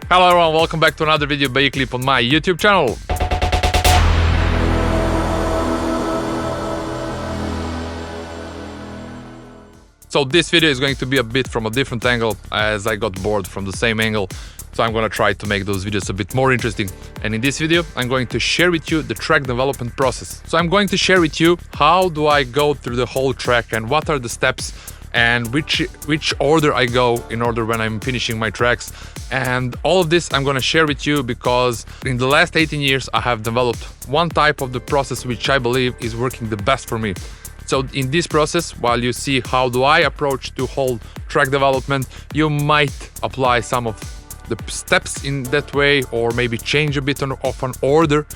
Hello everyone, welcome back to another video by Eclipse on my YouTube channel. So this video is going to be a bit from a different angle as I got bored from the same angle. So I'm gonna try to make those videos a bit more interesting. And in this video, I'm going to share with you the track development process. So I'm going to share with you how do I go through the whole track and what are the steps and which order I go in order when I'm finishing my tracks. And all of this I'm gonna share with you because in the last 18 years I have developed one type of the process which I believe is working the best for me. So in this process, while you see how do I approach to whole track development, you might apply some of the steps in that way or maybe change a bit of an order,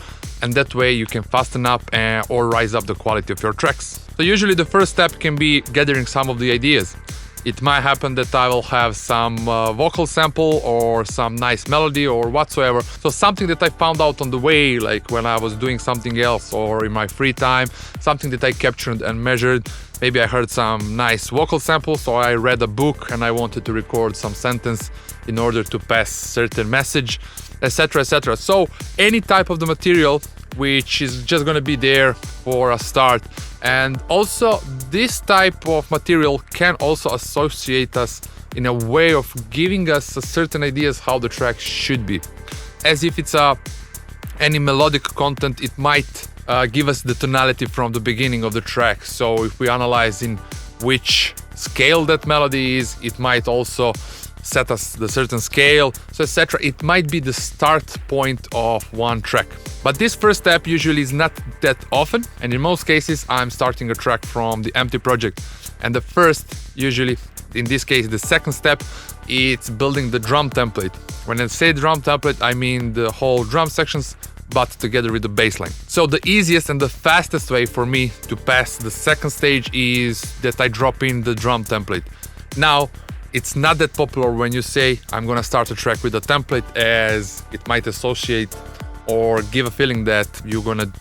and that way you can fasten up or rise up the quality of your tracks. So usually the first step can be gathering some of the ideas. It might happen that I will have some vocal sample or some nice melody or whatsoever. So something that I found out on the way, like when I was doing something else or in my free time, something that I captured and measured. Maybe I heard some nice vocal sample, so I read a book and I wanted to record some sentence in order to pass certain message, etc, etc. So any type of the material which is just gonna be there for a start. And also this type of material can also associate us in a way of giving us a certain ideas how the track should be. As if it's any melodic content, it might give us the tonality from the beginning of the track. So if we analyze in which scale that melody is, it might also set us the certain scale, so etc. It might be the start point of one track. But this first step usually is not that often, and in most cases I'm starting a track from the empty project. And the first, usually in this case the second step, it's building the drum template. When I say drum template, I mean the whole drum sections but together with the bass line. So the easiest and the fastest way for me to pass the second stage is that I drop in the drum template. Now it's not that popular when you say I'm gonna start a track with a template, as it might associate or give a feeling that you're gonna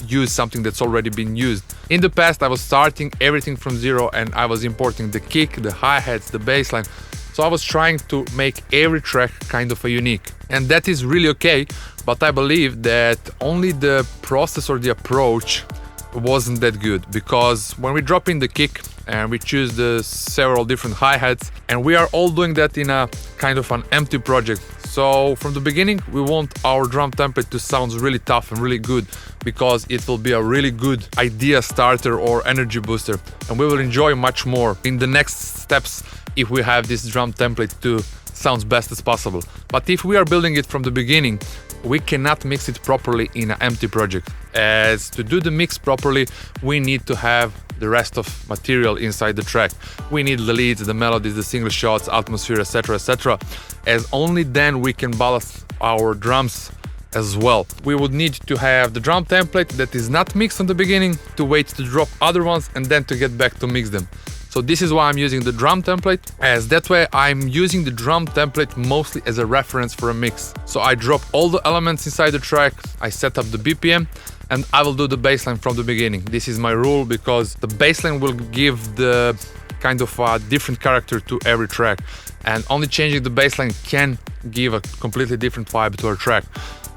use something that's already been used. In the past I was starting everything from zero and I was importing the kick, the hi-hats, the bass line. So I was trying to make every track kind of a unique. And that is really okay, but I believe that only the process or the approach wasn't that good, because when we drop in the kick and we choose the several different hi-hats and we are all doing that in a kind of an empty project. So from the beginning we want our drum template to sound really tough and really good, because it will be a really good idea starter or energy booster, and we will enjoy much more in the next steps if we have this drum template to sound best as possible. But if we are building it from the beginning, we cannot mix it properly in an empty project. As to do the mix properly, we need to have the rest of material inside the track. We need the leads, the melodies, the single shots, atmosphere, etc, etc, as only then we can balance our drums as well. We would need to have the drum template that is not mixed on the beginning, to wait to drop other ones and then to get back to mix them. So this is why I'm using the drum template, as that way I'm using the drum template mostly as a reference for a mix. So I drop all the elements inside the track, I set up the BPM, and I will do the bassline from the beginning. This is my rule, because the bassline will give the kind of a different character to every track, and only changing the bassline can give a completely different vibe to our track.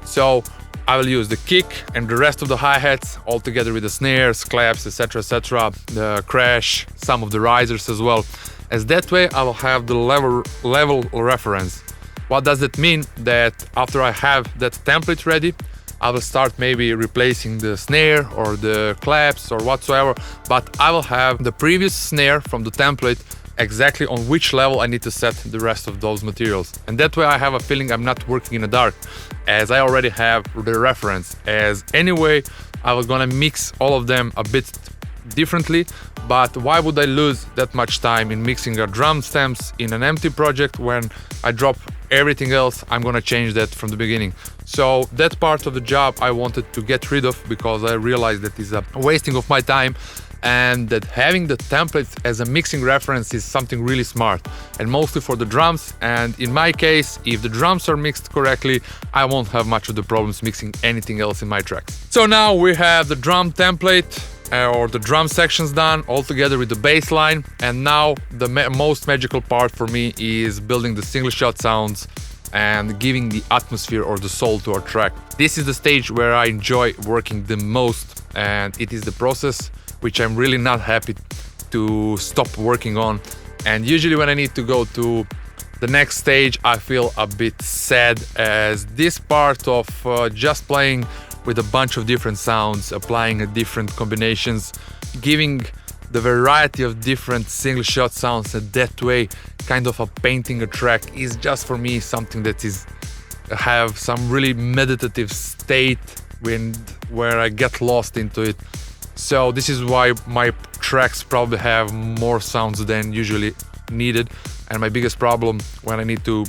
So I will use the kick and the rest of the hi-hats all together with the snares, claps, etc, etc, the crash, some of the risers as well, as that way I will have the level reference. What does that mean? That after I have that template ready, I will start maybe replacing the snare or the claps or whatsoever, but I will have the previous snare from the template exactly on which level I need to set the rest of those materials. And that way I have a feeling I'm not working in the dark, as I already have the reference. As anyway, I was gonna mix all of them a bit differently, but why would I lose that much time in mixing a drum stems in an empty project when I drop everything else? I'm gonna change that from the beginning. So that part of the job I wanted to get rid of, because I realized that is a wasting of my time, and that having the template as a mixing reference is something really smart, and mostly for the drums. And in my case, if the drums are mixed correctly, I won't have much of the problems mixing anything else in my tracks. So now we have the drum template or the drum sections done all together with the bass line, and now the most magical part for me is building the single shot sounds and giving the atmosphere or the soul to our track. This is the stage where I enjoy working the most, and it is the process which I'm really not happy to stop working on. And usually when I need to go to the next stage, I feel a bit sad, as this part of just playing with a bunch of different sounds, applying different combinations, giving the variety of different single shot sounds, and that way kind of painting a track is just for me something that is have some really meditative state where I get lost into it. So this is why my tracks probably have more sounds than usually needed. And my biggest problem when I need to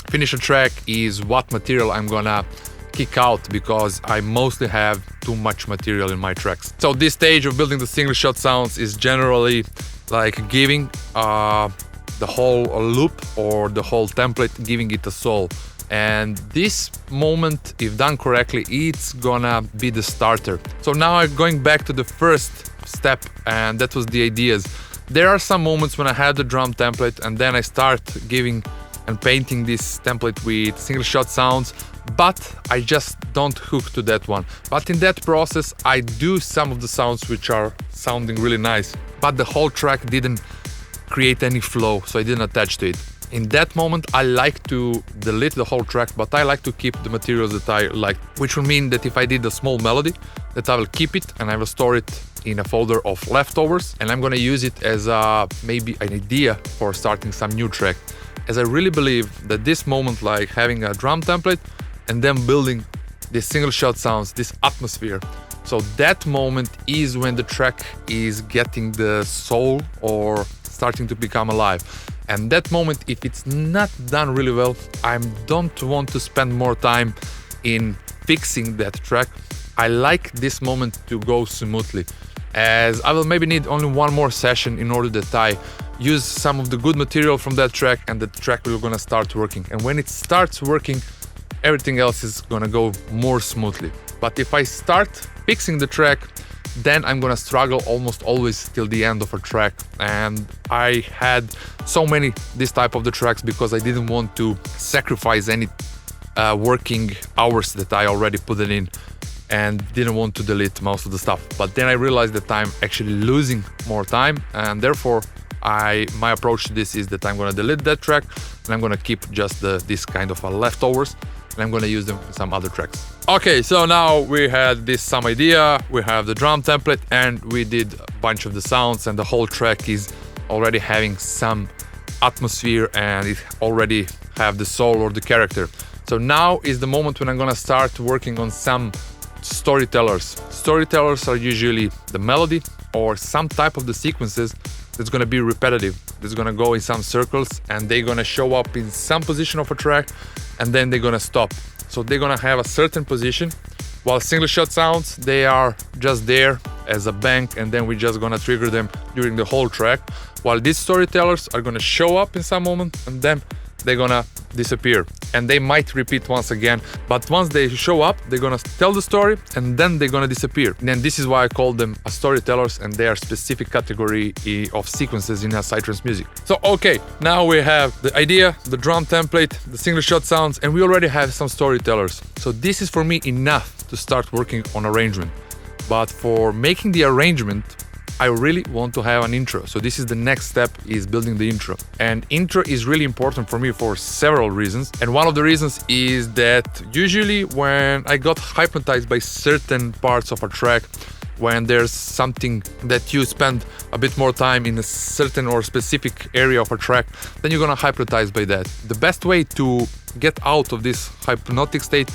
finish a track is what material I'm gonna kick out, because I mostly have too much material in my tracks. So this stage of building the single shot sounds is generally like giving the whole loop or the whole template, giving it a soul. And this moment, if done correctly, it's gonna be the starter. So now I'm going back to the first step, and that was the ideas. There are some moments when I have the drum template and then I start giving and painting this template with single shot sounds, but I just don't hook to that one. But in that process, I do some of the sounds which are sounding really nice, but the whole track didn't create any flow, so I didn't attach to it. In that moment, I like to delete the whole track, but I like to keep the materials that I like, which will mean that if I did a small melody, that I will keep it and I will store it in a folder of leftovers, and I'm gonna use it as maybe an idea for starting some new track. As I really believe that this moment, like having a drum template and then building these single shot sounds, this atmosphere, so that moment is when the track is getting the soul or starting to become alive. And that moment, if it's not done really well, I don't want to spend more time in fixing that track. I like this moment to go smoothly, as I will maybe need only one more session in order that I use some of the good material from that track, and the track will gonna start working. And when it starts working, everything else is gonna go more smoothly. But if I start fixing the track, then I'm gonna struggle almost always till the end of a track. And I had so many this type of the tracks because I didn't want to sacrifice any working hours that I already put it in, and didn't want to delete most of the stuff. But then I realized that I'm actually losing more time, and therefore my approach to this is that I'm gonna delete that track and I'm gonna keep just this kind of leftovers, and I'm gonna use them in some other tracks. Okay, so now we had some idea, we have the drum template, and we did a bunch of the sounds, and the whole track is already having some atmosphere and it already have the soul or the character. So now is the moment when I'm gonna start working on some storytellers. Storytellers are usually the melody or some type of the sequences that's gonna be repetitive, that's gonna go in some circles, and they're gonna show up in some position of a track, and then they're gonna stop. So they're gonna have a certain position, while single shot sounds, they are just there as a bank, and then we're just gonna trigger them during the whole track, while these storytellers are gonna show up in some moment and then they're gonna disappear, and they might repeat once again, but once they show up, they're gonna tell the story and then they're gonna disappear. And then this is why I call them storytellers, and they are specific category of sequences in Psytrance music. So okay, now we have the idea, the drum template, the single shot sounds, and we already have some storytellers. So this is for me enough to start working on arrangement. But for making the arrangement, I really want to have an intro. So this is the next step, is building the intro. And intro is really important for me for several reasons. And one of the reasons is that usually when I got hypnotized by certain parts of a track, when there's something that you spend a bit more time in a certain or specific area of a track, then you're gonna hypnotize by that. The best way to get out of this hypnotic state,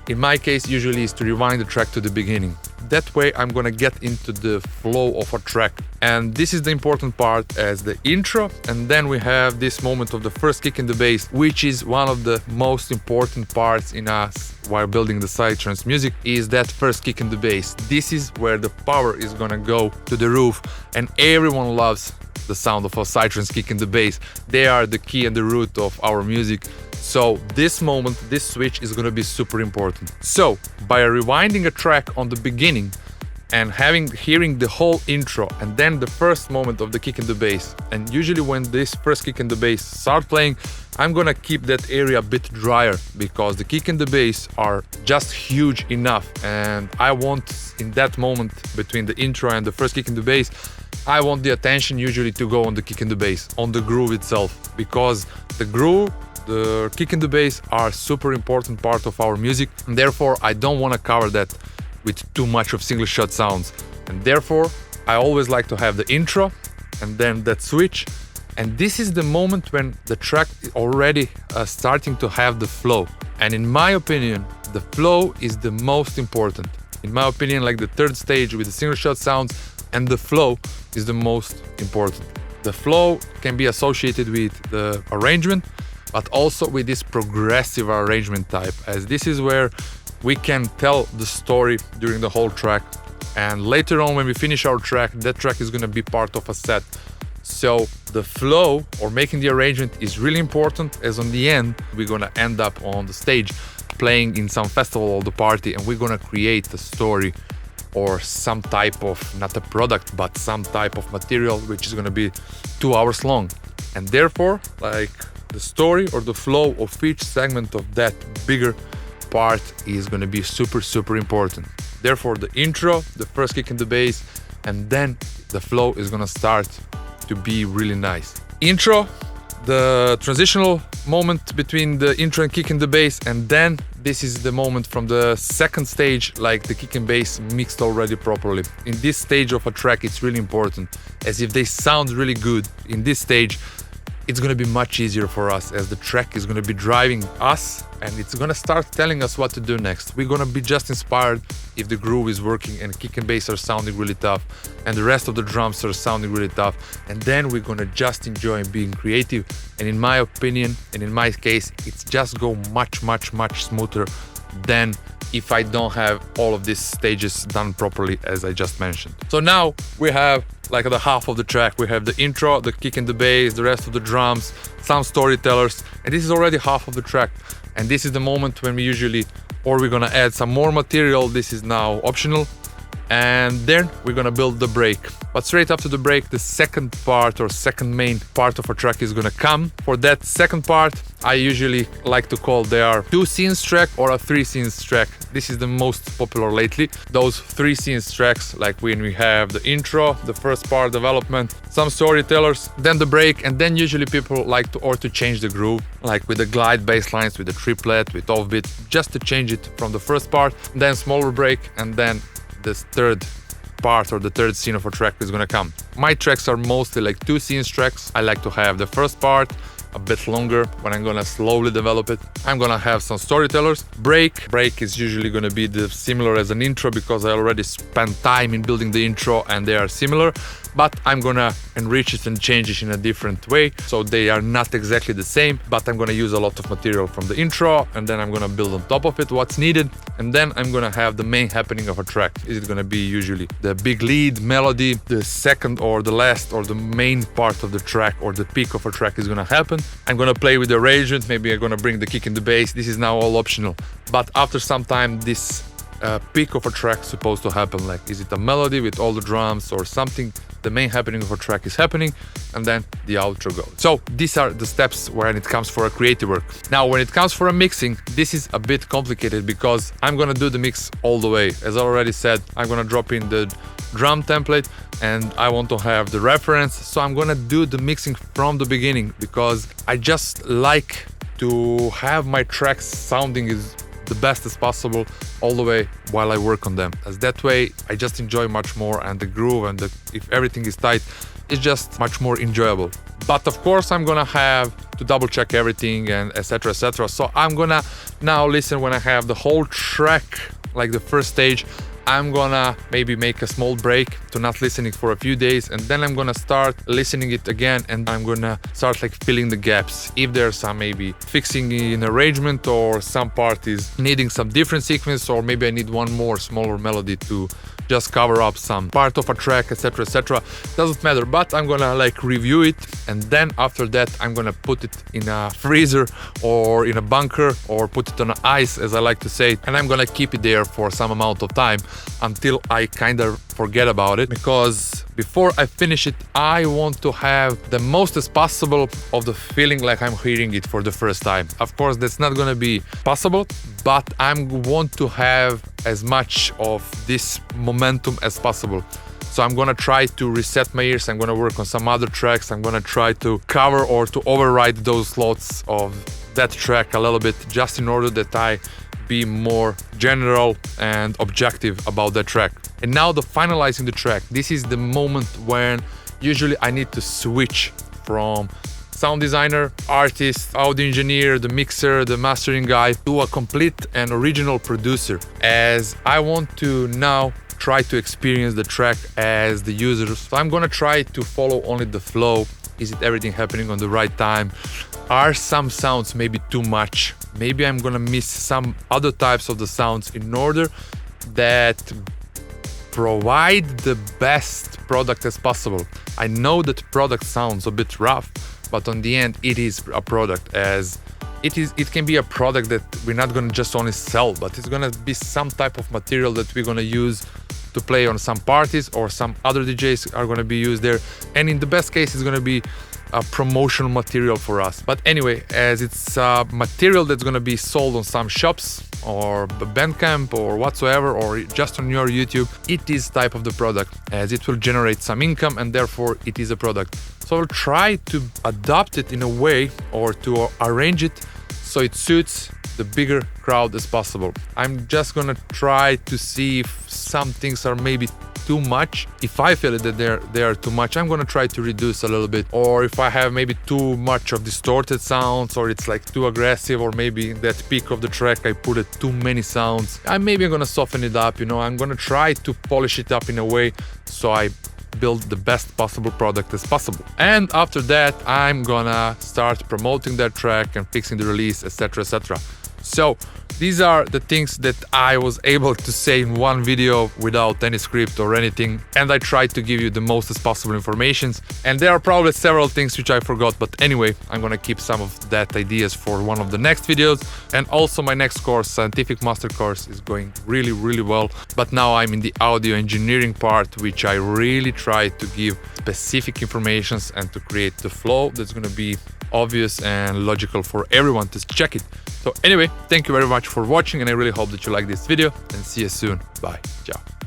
in my case, usually is to rewind the track to the beginning. That way I'm gonna get into the flow of a track. And this is the important part as the intro, and then we have this moment of the first kick in the bass, which is one of the most important parts in us while building the Psytrance music, is that first kick in the bass. This is where the power is gonna go to the roof, and everyone loves the sound of a Psytrance kick in the bass. They are the key and the root of our music. So this moment, this switch is gonna be super important. So by rewinding a track on the beginning, and hearing the whole intro and then the first moment of the kick and the bass. And usually when this first kick and the bass start playing, I'm gonna keep that area a bit drier because the kick and the bass are just huge enough. And I want, in that moment between the intro and the first kick and the bass, I want the attention usually to go on the kick and the bass, on the groove itself, because the groove, the kick and the bass are super important part of our music, and therefore I don't want to cover that with too much of single shot sounds. And therefore I always like to have the intro and then that switch, and this is the moment when the track is already starting to have the flow. And in my opinion, the flow is the most important. In my opinion, like the third stage with the single shot sounds and the flow is the most important. The flow can be associated with the arrangement, but also with this progressive arrangement type, as this is where we can tell the story during the whole track. And later on when we finish our track, that track is gonna be part of a set. So the flow or making the arrangement is really important, as on the end, we're gonna end up on the stage playing in some festival or the party, and we're gonna create a story or some type of, not a product, but some type of material which is gonna be 2 hours long. And therefore, like, the story or the flow of each segment of that bigger part is gonna be super important. Therefore, the intro, the first kick and the bass, and then the flow is gonna start to be really nice. Intro, the transitional moment between the intro and kick and the bass, and then this is the moment from the second stage, like the kick and bass mixed already properly. In this stage of a track, it's really important, as if they sound really good in this stage, it's gonna be much easier for us, as the track is gonna be driving us and it's gonna start telling us what to do next. We're gonna be just inspired if the groove is working and kick and bass are sounding really tough and the rest of the drums are sounding really tough, and then we're gonna just enjoy being creative. And in my opinion, and in my case, it's just go much smoother than if I don't have all of these stages done properly, as I just mentioned. So now we have like the half of the track. We have the intro, the kick and the bass, the rest of the drums, some storytellers, and this is already half of the track. And this is the moment when we usually, or we're gonna add some more material, this is now optional, and then we're gonna build the break. But straight after the break, the second part or second main part of a track is gonna come. For that second part, I usually like to call there are 2 scenes track or a 3 scenes track. This is the most popular lately. Those 3 scenes tracks, like when we have the intro, the first part development, some storytellers, then the break, and then usually people like to change the groove, like with the glide bass lines, with the triplet, with offbeat, just to change it from the first part, then smaller break, and then this third part or the third scene of a track is gonna come. My tracks are mostly like 2 scenes tracks. I like to have the first part a bit longer when I'm gonna slowly develop it. I'm gonna have some storytellers. Break is usually gonna be the similar as an intro, because I already spent time in building the intro and they are similar, but I'm gonna enrich it and change it in a different way, so they are not exactly the same, but I'm gonna use a lot of material from the intro, and then I'm gonna build on top of it what's needed, and then I'm gonna have the main happening of a track. Is it gonna be usually the big lead melody, the second or the last or the main part of the track, or the peak of a track is gonna happen. I'm gonna play with the arrangement, maybe I'm gonna bring the kick and the bass. This is now all optional, but after some time this peak of a track is supposed to happen. Like, is it a melody with all the drums or something? The main happening of a track is happening, and then the outro goes. So these are the steps when it comes for a creative work. Now when it comes for a mixing, this is a bit complicated, because I'm gonna do the mix all the way. As I already said, I'm gonna drop in the drum template and I want to have the reference, so I'm gonna do the mixing from the beginning, because I just like to have my tracks sounding is the best as possible all the way while I work on them, as that way I just enjoy much more, and the groove and if everything is tight, it's just much more enjoyable. But of course I'm gonna have to double check everything and etc. So I'm gonna now listen when I have the whole track, like the first stage. I'm gonna maybe make a small break to not listening for a few days, and then I'm gonna start listening it again, and I'm gonna start like filling the gaps. If there's some maybe fixing in arrangement, or some part is needing some different sequence, or maybe I need one more smaller melody to just cover up some part of a track, etc. Doesn't matter, but I'm gonna like review it, and then after that I'm gonna put it in a freezer or in a bunker, or put it on ice, as I like to say, and I'm gonna keep it there for some amount of time. until I kind of forget about it, because before I finish it, I want to have the most as possible of the feeling like I'm hearing it for the first time. Of course, that's not gonna be possible, but I want to have as much of this momentum as possible. So I'm gonna try to reset my ears, I'm gonna work on some other tracks, I'm gonna try to cover or to override those slots of that track a little bit, just in order that I be more general and objective about that track. And now the finalizing the track. This is the moment when usually I need to switch from sound designer, artist, audio engineer, the mixer, the mastering guy, to a complete and original producer, as I want to now try to experience the track as the user. So I'm gonna try to follow only the flow. Is it everything happening on the right time? Are some sounds maybe too much? Maybe I'm gonna miss some other types of the sounds in order that provide the best product as possible. I know that product sounds a bit rough, but on the end it is a product, as it can be a product that we're not gonna just only sell, but it's gonna be some type of material that we're gonna use to play on some parties, or some other DJs are gonna be used there. And in the best case, it's gonna be a promotional material for us. But anyway, as it's a material that's gonna be sold on some shops or Bandcamp or whatsoever, or just on your YouTube, it is type of the product, as it will generate some income, and therefore it is a product. So I'll try to adapt it in a way, or to arrange it so it suits the bigger crowd as possible. I'm just gonna try to see if some things are maybe too much. If I feel that they are too much, I'm gonna try to reduce a little bit. Or if I have maybe too much of distorted sounds, or it's like too aggressive, or maybe in that peak of the track I put it too many sounds, I'm gonna soften it up, I'm gonna try to polish it up in a way so I build the best possible product as possible. And after that, I'm gonna start promoting that track and fixing the release, etc, etc. So these are the things that I was able to say in one video without any script or anything, and I tried to give you the most as possible information. And there are probably several things which I forgot, but anyway, I'm gonna keep some of that ideas for one of the next videos. And also my next course, Psyentific Mastercourse, is going really, really well. But now I'm in the audio engineering part, which I really try to give specific informations and to create the flow that's gonna be obvious and logical for everyone to check it. So anyway, thank you very much for watching, and I really hope that you like this video, and see you soon. Bye. Ciao.